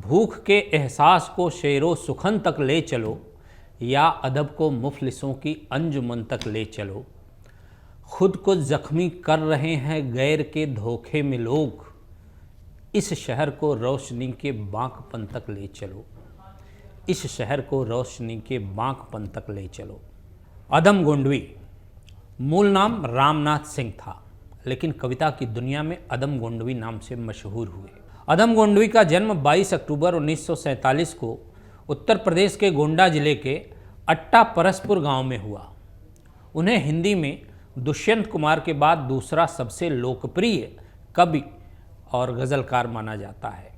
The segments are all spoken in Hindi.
भूख के एहसास को शेरो सुखन तक ले चलो, या अदब को मुफलिसों की अंजुमन तक ले चलो। खुद को जख्मी कर रहे हैं गैर के धोखे में लोग, इस शहर को रोशनी के बांकपन तक ले चलो, इस शहर को रोशनी के बांकपन तक ले चलो। अदम गोंडवी मूल नाम रामनाथ सिंह था, लेकिन कविता की दुनिया में अदम गोंडवी नाम से मशहूर हुए। अदम गोंडवी का जन्म 22 अक्टूबर 1947 को उत्तर प्रदेश के गोंडा जिले के अट्टा परसपुर गांव में हुआ। उन्हें हिंदी में दुष्यंत कुमार के बाद दूसरा सबसे लोकप्रिय कवि और गज़लकार माना जाता है।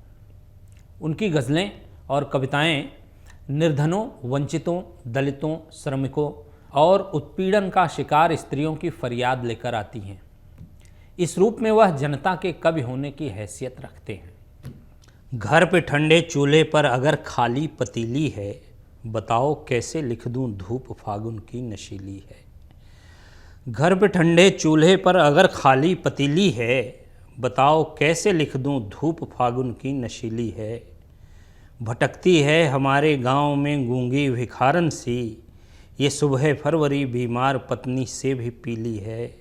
उनकी गज़लें और कविताएं निर्धनों, वंचितों, दलितों, श्रमिकों और उत्पीड़न का शिकार स्त्रियों की फरियाद लेकर आती हैं। इस रूप में वह जनता के कवि होने की हैसियत रखते हैं। घर पे ठंडे चूल्हे पर अगर खाली पतीली है, बताओ कैसे लिख दूं धूप फागुन की नशीली है। घर पे ठंडे चूल्हे पर अगर खाली पतीली है, बताओ कैसे लिख दूं धूप फागुन की नशीली है। भटकती है हमारे गांव में गूंगी भिखारन सी, ये सुबह फरवरी बीमार पत्नी से भी पीली है।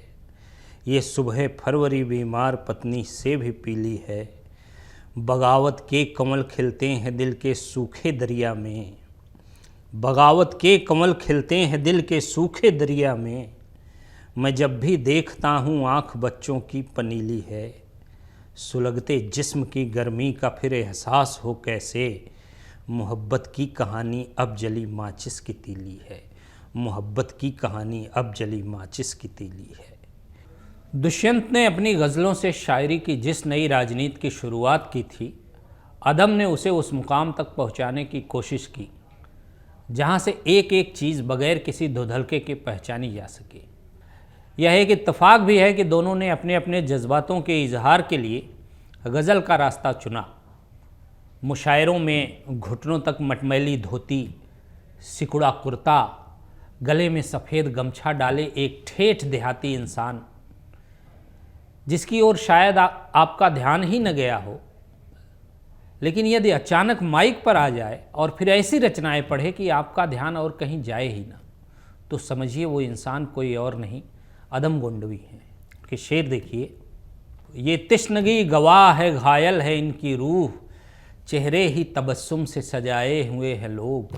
ये सुबह फरवरी बीमार पत्नी से भी पीली है। बगावत के कमल खिलते हैं दिल के सूखे दरिया में, बगावत के कमल खिलते हैं दिल के सूखे दरिया में। मैं जब भी देखता हूँ आँख बच्चों की पनीली है। सुलगते जिस्म की गर्मी का फिर एहसास हो कैसे, मोहब्बत की कहानी अब जली माचिस की तीली है। मोहब्बत की कहानी अब जली माचिस की तीली है। दुष्यंत ने अपनी गज़लों से शायरी की जिस नई राजनीति की शुरुआत की थी, अदम ने उसे उस मुकाम तक पहुंचाने की कोशिश की जहां से एक एक चीज़ बगैर किसी धुंधलके के पहचानी जा सके। यह एक इत्तेफाक भी है कि दोनों ने अपने अपने जज्बातों के इजहार के लिए गज़ल का रास्ता चुना। मुशायरों में घुटनों तक मटमैली धोती, सिकुड़ा कुर्ता, गले में सफ़ेद गमछा डाले एक ठेठ देहाती इंसान, जिसकी ओर शायद आपका ध्यान ही न गया हो, लेकिन यदि अचानक माइक पर आ जाए और फिर ऐसी रचनाएं पढ़े कि आपका ध्यान और कहीं जाए ही ना, तो समझिए वो इंसान कोई और नहीं, अदम गोंडवी हैं। कि शेर देखिए, ये तिश्नगी गवाह है घायल है इनकी रूह, चेहरे ही तबस्सुम से सजाए हुए हैं लोग।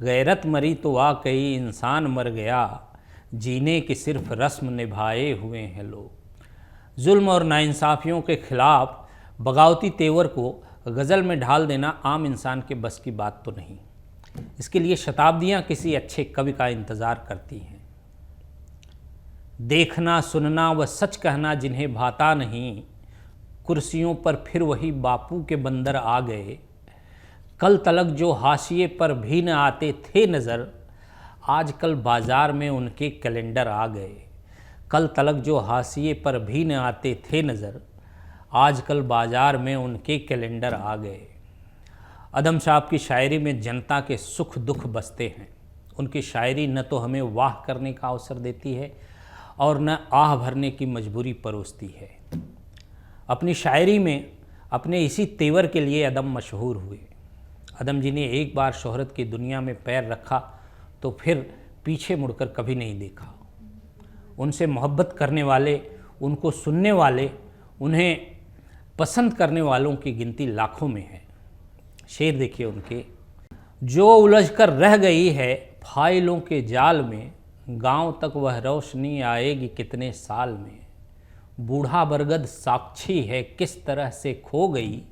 गैरत मरी तो वाकई इंसान मर गया, जीने की सिर्फ रस्म निभाए हुए हैं लोग। जुल्म और नाइंसाफ़ियों के खिलाफ बगावती तेवर को गज़ल में ढाल देना आम इंसान के बस की बात तो नहीं। इसके लिए शताब्दियाँ किसी अच्छे कवि का इंतज़ार करती हैं। देखना, सुनना व सच कहना जिन्हें भाता नहीं, कुर्सियों पर फिर वही बापू के बंदर आ गए। कल तलक जो हाशिए पर भी न आते थे नज़र, आजकल बाज़ार में उनके कैलेंडर आ गए। कल तलक जो हाशिए पर भी न आते थे नज़र, आजकल बाज़ार में उनके कैलेंडर आ गए। अदम साहब की शायरी में जनता के सुख दुख बसते हैं। उनकी शायरी न तो हमें वाह करने का अवसर देती है और न आह भरने की मजबूरी परोसती है। अपनी शायरी में अपने इसी तेवर के लिए अदम मशहूर हुए। अदम जी ने एक बार शोहरत की दुनिया में पैर रखा तो फिर पीछे मुड़कर कभी नहीं देखा। उनसे मोहब्बत करने वाले, उनको सुनने वाले, उन्हें पसंद करने वालों की गिनती लाखों में है। शेर देखिए उनके, जो उलझ कर रह गई है फाइलों के जाल में, गांव तक वह रोशनी आएगी कितने साल में। बूढ़ा बरगद साक्षी है किस तरह से खो गई,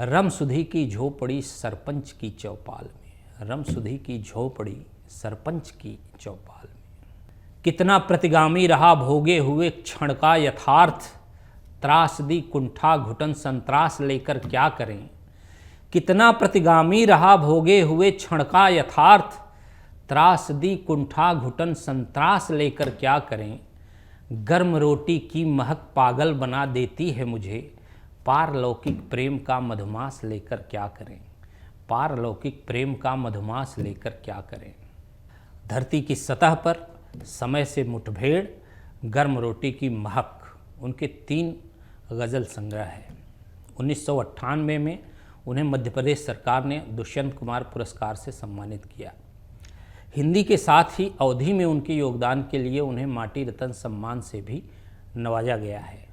रमसुधी की झोपड़ी सरपंच की चौपाल में। रमसुधी की झोपड़ी सरपंच की चौपाल में। कितना प्रतिगामी रहा भोगे हुए क्षण का यथार्थ, त्रासदी कुंठा घुटन संत्रास लेकर क्या करें। कितना प्रतिगामी रहा भोगे हुए क्षण का यथार्थ, त्रासदी कुंठा घुटन संत्रास लेकर क्या करें। गर्म रोटी की महक पागल बना देती है मुझे, पारलौकिक प्रेम का मधुमास लेकर क्या करें। पारलौकिक प्रेम का मधुमास लेकर क्या करें। धरती की सतह पर समय से मुठभेड़, गर्म रोटी की महक, उनके 3 गज़ल संग्रह है। 1998 में उन्हें मध्य प्रदेश सरकार ने दुष्यंत कुमार पुरस्कार से सम्मानित किया। हिंदी के साथ ही अवधी में उनके योगदान के लिए उन्हें माटी रत्न सम्मान से भी नवाजा गया है।